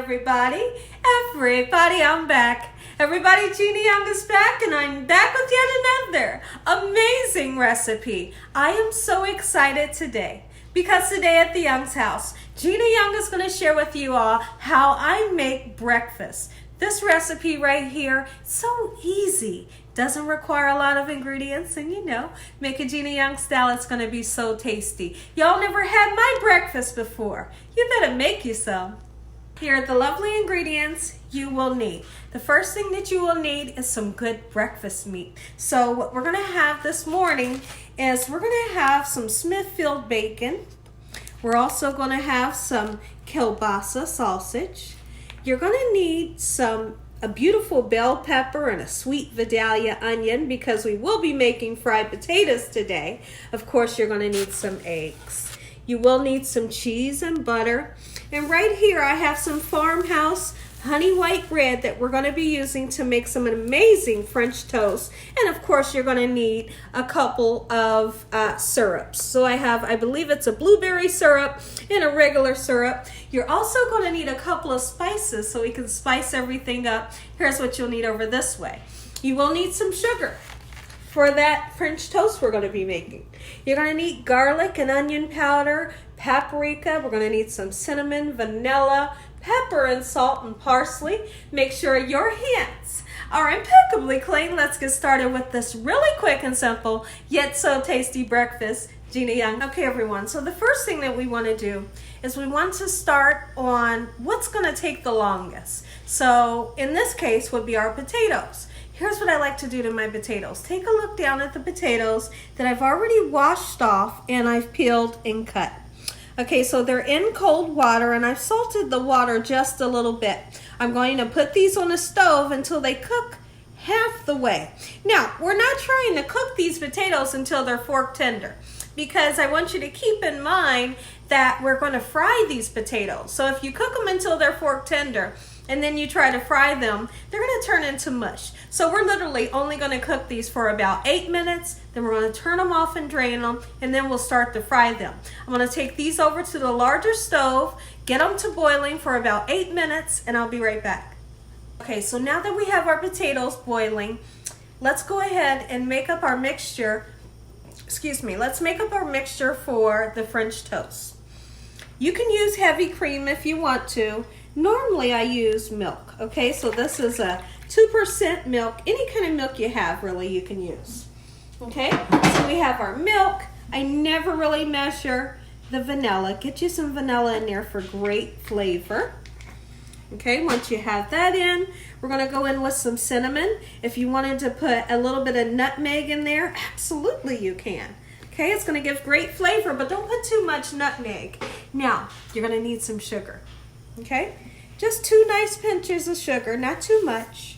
everybody. Everybody, I'm back. Everybody, Gina Young is back, and I'm back with yet another amazing recipe. I am so excited today because today at the Young's house, Gina Young is going to share with you all how I make breakfast. This recipe right here, so easy. Doesn't require a lot of ingredients, and make a Gina Young style, it's gonna be so tasty. Y'all never had my breakfast before. You better make you some. Here are the lovely ingredients you will need. The first thing that you will need is some good breakfast meat. So what we're gonna have this morning is we're gonna have some Smithfield bacon. We're also gonna have some kielbasa sausage. You're gonna need a beautiful bell pepper and a sweet Vidalia onion because we will be making fried potatoes today. Of course, you're gonna need some eggs. You will need some cheese and butter. And right here, I have some Farmhouse honey white bread that we're gonna be using to make some amazing French toast. And of course, you're gonna need a couple of syrups. So I believe it's a blueberry syrup and a regular syrup. You're also gonna need a couple of spices so we can spice everything up. Here's what you'll need over this way. You will need some sugar for that French toast we're gonna be making. You're gonna need garlic and onion powder, paprika. We're gonna need some cinnamon, vanilla, pepper and salt and parsley. Make sure your hands are impeccably clean. Let's get started with this really quick and simple, yet so tasty breakfast. Gina Young. Okay, everyone, so the first thing that we want to do is we want to start on what's going to take the longest. So in this case would be our potatoes. Here's what I like to do to my potatoes. Take a look down at the potatoes that I've already washed off and I've peeled and cut. Okay, so they're in cold water and I've salted the water just a little bit. I'm going to put these on the stove until they cook half the way. Now, we're not trying to cook these potatoes until they're fork tender because I want you to keep in mind that we're going to fry these potatoes. So if you cook them until they're fork tender and then you try to fry them, they're going to turn into mush. So we're literally only going to cook these for about 8 minutes. Then we're going to turn them off and drain them, and then we'll start to fry them. I'm going to take these over to the larger stove, get them to boiling for about 8 minutes, and I'll be right back. Okay, so now that we have our potatoes boiling, let's go ahead and make up our mixture. Let's make up our mixture for the French toast. You can use heavy cream if you want to. Normally I use milk, okay? So this is a 2% milk. Any kind of milk you have, really, you can use. Okay, so we have our milk. I never really measure the vanilla. Get you some vanilla in there for great flavor. Okay, once you have that in, we're gonna go in with some cinnamon. If you wanted to put a little bit of nutmeg in there, absolutely you can. Okay, it's gonna give great flavor, but don't put too much nutmeg. Now, you're gonna need some sugar. Okay, just 2 nice pinches of sugar, not too much.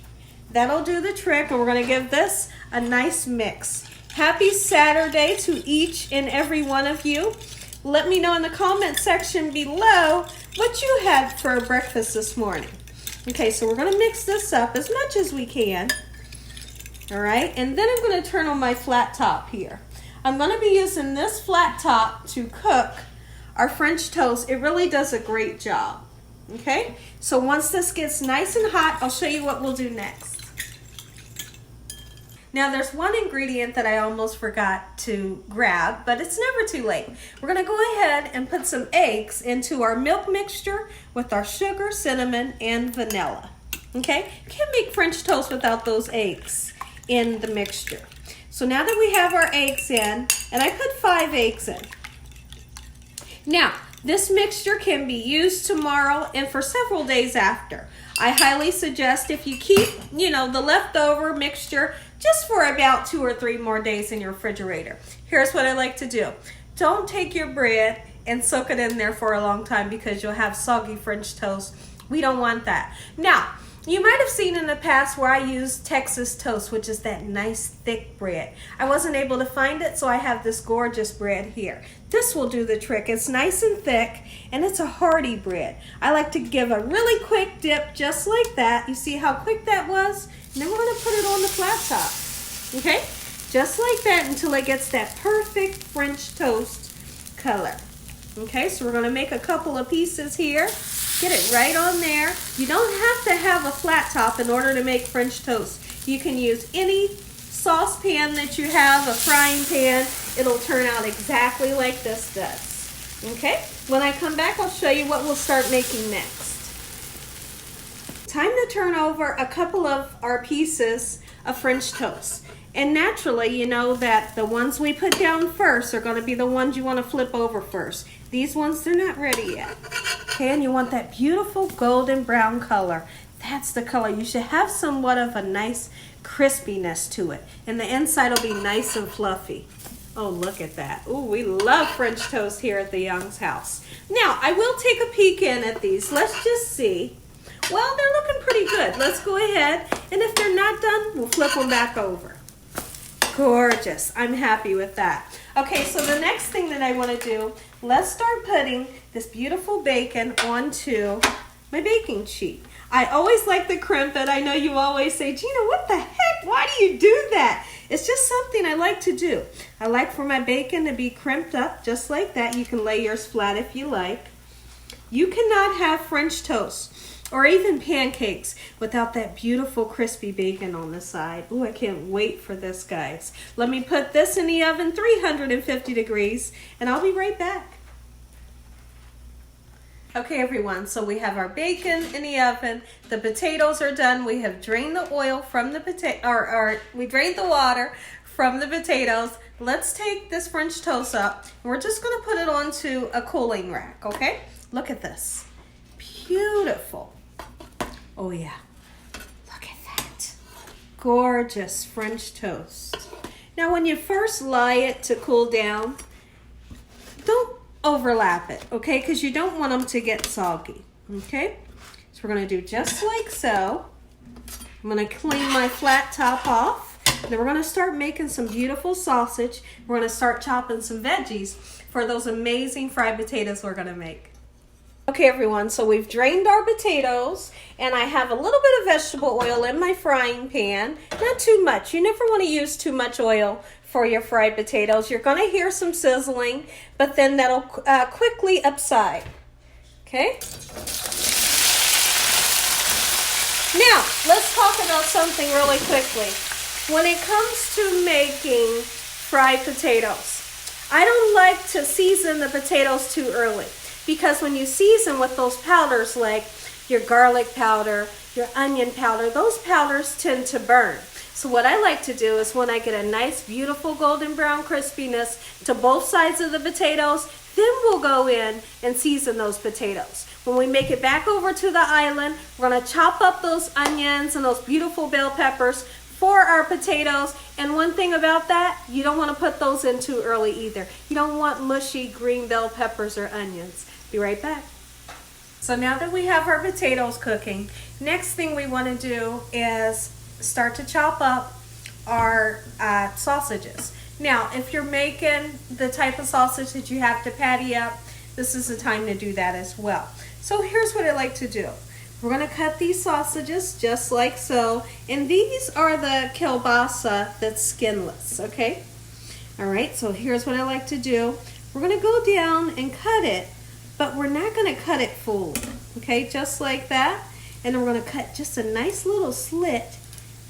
That'll do the trick, and we're gonna give this a nice mix. Happy Saturday to each and every one of you. Let me know in the comment section below what you had for breakfast this morning. Okay, so we're gonna mix this up as much as we can. All right, and then I'm gonna turn on my flat top here. I'm gonna be using this flat top to cook our French toast. It really does a great job. Okay, so once this gets nice and hot, I'll show you what we'll do next. Now there's one ingredient that I almost forgot to grab, but it's never too late. We're gonna go ahead and put some eggs into our milk mixture with our sugar, cinnamon, and vanilla. Okay, can't make French toast without those eggs in the mixture. So now that we have our eggs in, and I put 5 eggs in. Now, this mixture can be used tomorrow and for several days after. I highly suggest if you keep, the leftover mixture just for about 2 or 3 more days in your refrigerator. Here's what I like to do. Don't take your bread and soak it in there for a long time because you'll have soggy French toast. We don't want that. Now, you might have seen in the past where I used Texas toast, which is that nice thick bread. I wasn't able to find it, so I have this gorgeous bread here. This will do the trick. It's nice and thick, and it's a hearty bread. I like to give a really quick dip just like that. You see how quick that was? And then we're gonna put it on the flat top, okay? Just like that until it gets that perfect French toast color. Okay, so we're gonna make a couple of pieces here. Get it right on there. You don't have to have a flat top in order to make French toast. You can use any saucepan that you have, a frying pan. It'll turn out exactly like this does. Okay? When I come back, I'll show you what we'll start making next. Time to turn over a couple of our pieces of French toast. And naturally, you know that the ones we put down first are going to be the ones you want to flip over first. These ones, they're not ready yet. Okay, and you want that beautiful golden brown color. That's the color. You should have somewhat of a nice crispiness to it. And the inside will be nice and fluffy. Oh, look at that. Oh, we love French toast here at the Youngs house. Now, I will take a peek in at these. Let's just see. Well, they're looking pretty good. Let's go ahead. And if they're not done, we'll flip them back over. Gorgeous. I'm happy with that. Okay, so the next thing that I want to do, let's start putting this beautiful bacon onto my baking sheet. I always like to crimp it. I know you always say, Gina, what the heck? Why do you do that? It's just something I like to do. I like for my bacon to be crimped up just like that. You can lay yours flat if you like. You cannot have French toast or even pancakes without that beautiful crispy bacon on the side. Ooh, I can't wait for this, guys. Let me put this in the oven, 350 degrees, and I'll be right back. Okay, everyone, so we have our bacon in the oven. The potatoes are done. We have drained the oil from the we drained the water from the potatoes. Let's take this French toast up. We're just gonna put it onto a cooling rack, okay? Look at this. Beautiful. Oh yeah, look at that. Gorgeous French toast. Now when you first lie it to cool down, don't overlap it, okay? Because you don't want them to get soggy, okay? So we're going to do just like so. I'm going to clean my flat top off. Then we're going to start making some beautiful sausage. We're going to start chopping some veggies for those amazing fried potatoes we're going to make. Okay, everyone, so we've drained our potatoes, and I have a little bit of vegetable oil in my frying pan. Not too much. You never want to use too much oil for your fried potatoes. You're going to hear some sizzling, but then that'll quickly subside. Okay? Now, let's talk about something really quickly. When it comes to making fried potatoes, I don't like to season the potatoes too early. Because when you season with those powders like your garlic powder, your onion powder, those powders tend to burn. So what I like to do is when I get a nice, beautiful golden brown crispiness to both sides of the potatoes, then we'll go in and season those potatoes. When we make it back over to the island, we're going to chop up those onions and those beautiful bell peppers for our potatoes. And one thing about that, you don't want to put those in too early either. You don't want mushy green bell peppers or onions. Be right back. So now that we have our potatoes cooking, next thing we want to do is start to chop up our sausages. Now, if you're making the type of sausage that you have to patty up, this is the time to do that as well. So here's what I like to do. We're going to cut these sausages just like so, and these are the kielbasa that's skinless, okay? All right, so here's what I like to do. We're going to go down and cut it, but we're not going to cut it fully, okay? Just like that, and then we're going to cut just a nice little slit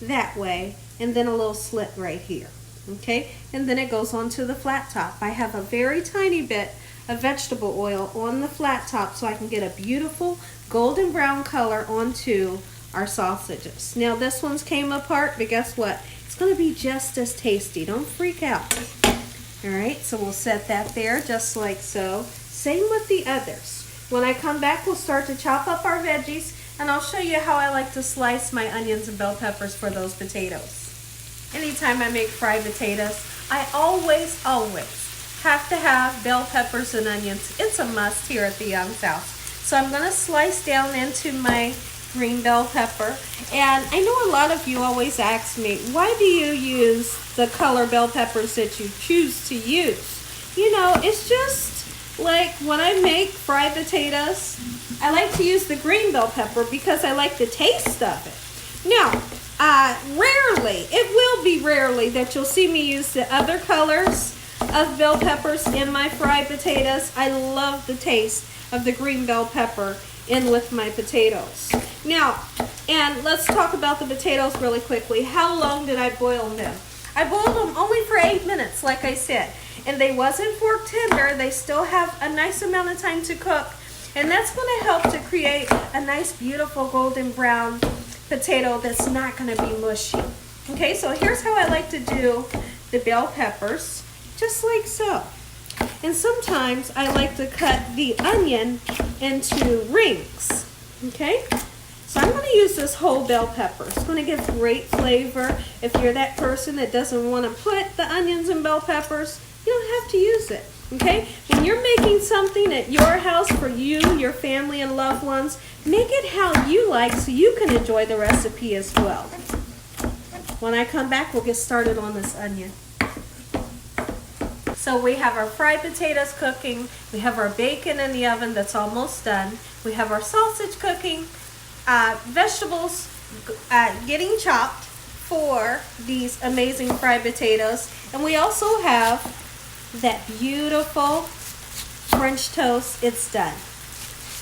that way, and then a little slit right here, okay? And then it goes onto the flat top. I have a very tiny bit of vegetable oil on the flat top so I can get a beautiful golden brown color onto our sausages. Now this one's came apart, but guess what? It's going to be just as tasty. Don't freak out. All right, so we'll set that there just like so. Same with the others. When I come back, we'll start to chop up our veggies, and I'll show you how I like to slice my onions and bell peppers for those potatoes. Anytime I make fried potatoes, I always have to have bell peppers and onions. It's a must here at the Youngs house. So I'm going to slice down into my green bell pepper. And I know a lot of you always ask me, why do you use the color bell peppers that you choose to use? You know, it's just like when I make fried potatoes, I like to use the green bell pepper because I like the taste of it. Now, it will be rarely that you'll see me use the other colors of bell peppers in my fried potatoes. I love the taste of the green bell pepper in with my potatoes. Now, and let's talk about the potatoes really quickly. How long did I boil them? I boiled them only for 8 minutes, like I said. And they wasn't fork tender. They still have a nice amount of time to cook. And that's going to help to create a nice, beautiful golden brown potato that's not going to be mushy. Okay, so here's how I like to do the bell peppers, just like so. And sometimes I like to cut the onion into rings. Okay, so I'm going to use this whole bell pepper. It's going to give great flavor. If you're that person that doesn't want to put the onions and bell peppers, you don't have to use it. Okay, when you're making something at your house for you, your family, and loved ones, make it how you like so you can enjoy the recipe as well. When I come back, we'll get started on this onion. So we have our fried potatoes cooking. We have our bacon in the oven that's almost done. We have our sausage cooking. Vegetables getting chopped for these amazing fried potatoes. And we also have that beautiful French toast. It's done.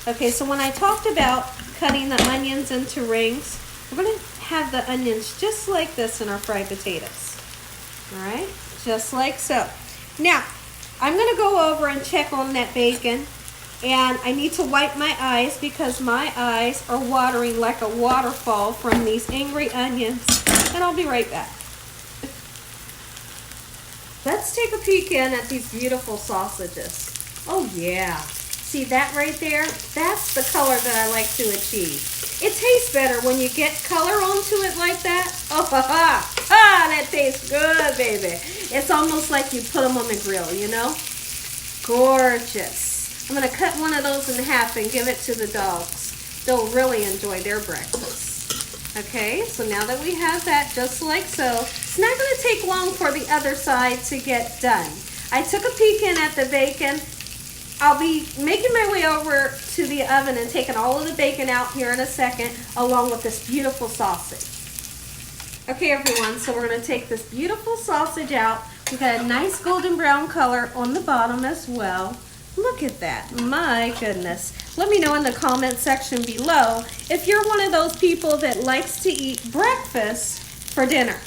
Okay, so when I talked about cutting the onions into rings, we're going to have the onions just like this in our fried potatoes. All right, just like so. Now, I'm going to go over and check on that bacon, and I need to wipe my eyes because my eyes are watering like a waterfall from these angry onions, and I'll be right back. Let's take a peek in at these beautiful sausages. Oh yeah, see that right there? That's the color that I like to achieve. It tastes better when you get color onto it like that. Oh, that tastes good, baby. It's almost like you put them on the grill, you know? Gorgeous. I'm gonna cut one of those in half and give it to the dogs. They'll really enjoy their breakfast. Okay, so now that we have that just like so, it's not gonna take long for the other side to get done. I took a peek in at the bacon. I'll be making my way over to the oven and taking all of the bacon out here in a second, along with this beautiful sausage. Okay, everyone, so we're going to take this beautiful sausage out. We've got a nice golden brown color on the bottom as well. Look at that. My goodness. Let me know in the comment section below if you're one of those people that likes to eat breakfast for dinner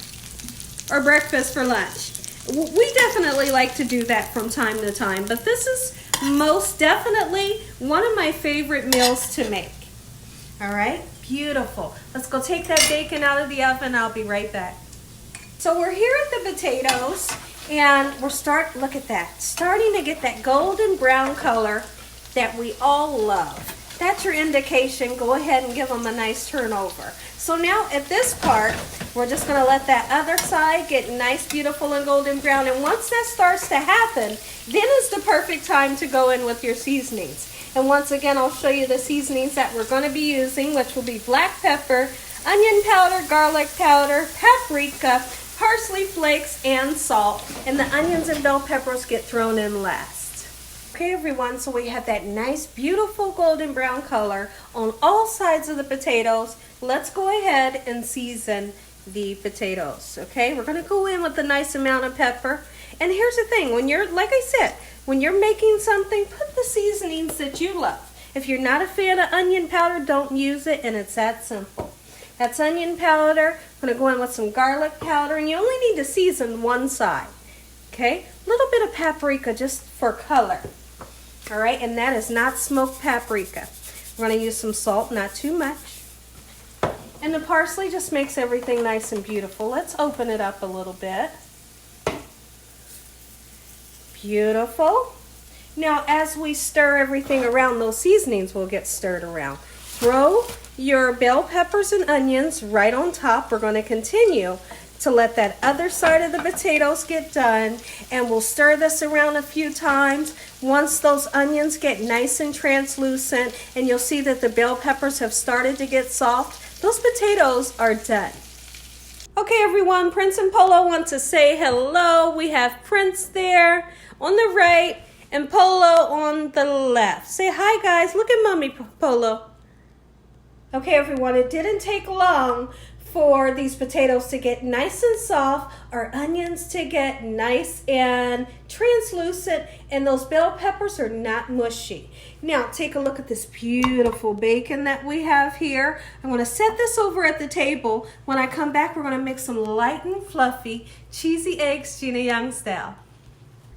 or breakfast for lunch. We definitely like to do that from time to time, but this is most definitely one of my favorite meals to make. All right, beautiful. Let's go take that bacon out of the oven. I'll be right back. So we're here at the potatoes, and look at that, starting to get that golden brown color that we all love. That's your indication. Go ahead and give them a nice turnover. So now at this part, we're just going to let that other side get nice, beautiful, and golden brown. And once that starts to happen, then is the perfect time to go in with your seasonings. And once again, I'll show you the seasonings that we're going to be using, which will be black pepper, onion powder, garlic powder, paprika, parsley flakes, and salt. And the onions and bell peppers get thrown in last. Okay, everyone, so we have that nice, beautiful golden brown color on all sides of the potatoes. Let's go ahead and season the potatoes, okay? We're going to go in with a nice amount of pepper. And here's the thing, when you're, like I said, when you're making something, put the seasonings that you love. If you're not a fan of onion powder, don't use it, and it's that simple. That's onion powder. I'm going to go in with some garlic powder, and you only need to season one side, okay? A little bit of paprika just for color. All right, and that is not smoked paprika. We're going to use some salt, not too much. And the parsley just makes everything nice and beautiful. Let's open it up a little bit. Beautiful. Now, as we stir everything around, those seasonings will get stirred around. Throw your bell peppers and onions right on top. We're going to continue to let that other side of the potatoes get done, and we'll stir this around a few times. Once those onions get nice and translucent, and you'll see that the bell peppers have started to get soft, those potatoes are done. Okay, everyone, Prince and Polo want to say hello. We have Prince there on the right and Polo on the left. Say hi, guys. Look at Mommy, Polo. Okay, everyone, it didn't take long for these potatoes to get nice and soft, our onions to get nice and translucent, and those bell peppers are not mushy. Now take a look at this beautiful bacon that we have here. I'm going to set this over at the table. When I come back, we're going to make some light and fluffy cheesy eggs Gina Young style.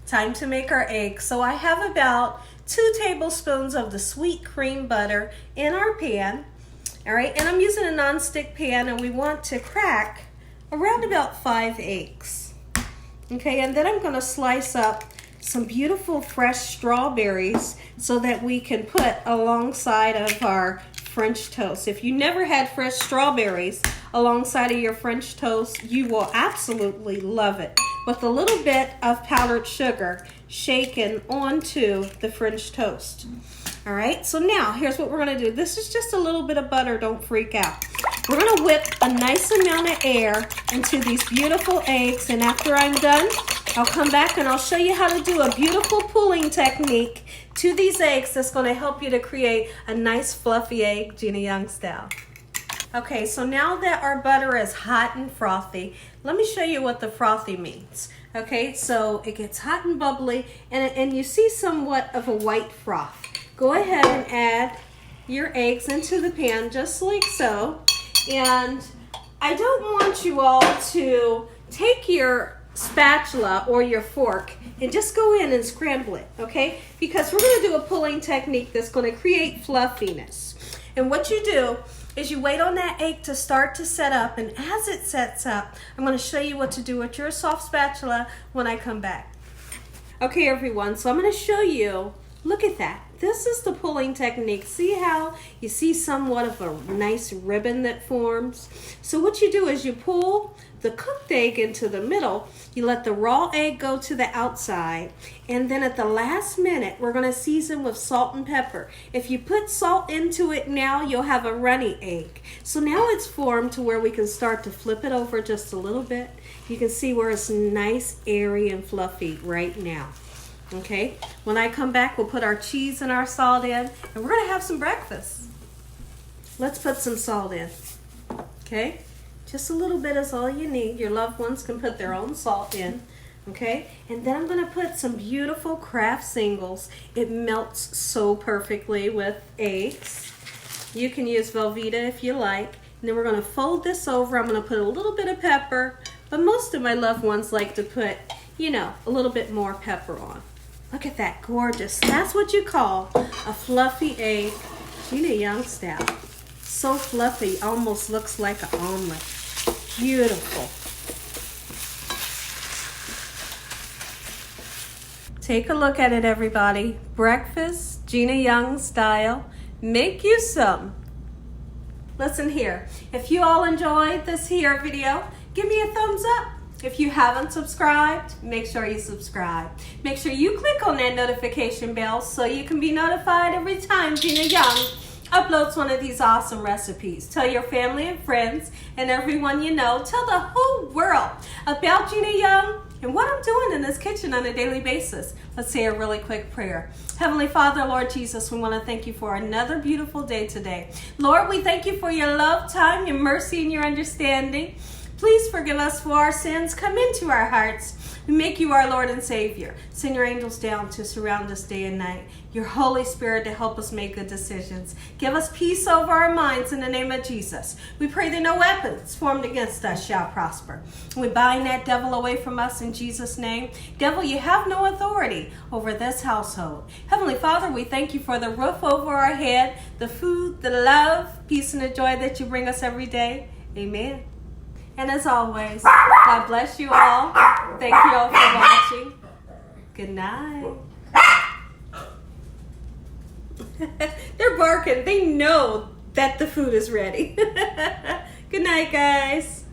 Time to make our eggs. So I have about 2 tablespoons of the sweet cream butter in our pan. All right, and I'm using a non-stick pan, and we want to crack around about 5 eggs. Okay, and then I'm going to slice up some beautiful fresh strawberries so that we can put alongside of our French toast. If you never had fresh strawberries alongside of your French toast, you will absolutely love it. With a little bit of powdered sugar shaken onto the French toast. All right, so now here's what we're gonna do. This is just a little bit of butter, don't freak out. We're gonna whip a nice amount of air into these beautiful eggs, and after I'm done, I'll come back and I'll show you how to do a beautiful pulling technique to these eggs that's gonna help you to create a nice fluffy egg, Gina Young style. Okay, so now that our butter is hot and frothy, let me show you what the frothy means. Okay, so it gets hot and bubbly, and you see somewhat of a white froth. Go ahead and add your eggs into the pan just like so. And I don't want you all to take your spatula or your fork and just go in and scramble it, okay? Because we're going to do a pulling technique that's going to create fluffiness. And what you do is you wait on that egg to start to set up, and as it sets up, I'm going to show you what to do with your soft spatula when I come back. Okay, everyone, so I'm going to show you, look at that. This is the pulling technique. See how you see somewhat of a nice ribbon that forms? So what you do is you pull the cooked egg into the middle, you let the raw egg go to the outside, and then at the last minute, we're gonna season with salt and pepper. If you put salt into it now, you'll have a runny egg. So now it's formed to where we can start to flip it over just a little bit. You can see where it's nice, airy, and fluffy right now. Okay, when I come back, we'll put our cheese and our salt in, and we're gonna have some breakfast. Let's put some salt in, okay? Just a little bit is all you need. Your loved ones can put their own salt in, okay? And then I'm gonna put some beautiful Kraft singles. It melts so perfectly with eggs. You can use Velveeta if you like. And then we're gonna fold this over. I'm gonna put a little bit of pepper, but most of my loved ones like to put, you know, a little bit more pepper on. Look at that, gorgeous. That's what you call a fluffy egg, Gina Young style. So fluffy, almost looks like an omelet. Beautiful. Take a look at it, everybody. Breakfast, Gina Young style. Make you some. Listen here, if you all enjoyed this here video, give me a thumbs up. If you haven't subscribed, make sure you subscribe. Make sure you click on that notification bell so you can be notified every time Gina Young uploads one of these awesome recipes. Tell your family and friends and everyone you know, tell the whole world about Gina Young and what I'm doing in this kitchen on a daily basis. Let's say a really quick prayer. Heavenly Father, Lord Jesus, we want to thank you for another beautiful day today. Lord, we thank you for your love, time, your mercy, and your understanding. Please forgive us for our sins. Come into our hearts. We make you our Lord and Savior. Send your angels down to surround us day and night. Your Holy Spirit to help us make good decisions. Give us peace over our minds in the name of Jesus. We pray that no weapons formed against us shall prosper. We bind that devil away from us in Jesus' name. Devil, you have no authority over this household. Heavenly Father, we thank you for the roof over our head, the food, the love, peace, and the joy that you bring us every day. Amen. And as always, God bless you all. Thank you all for watching. Good night. They're barking. They know that the food is ready. Good night, guys.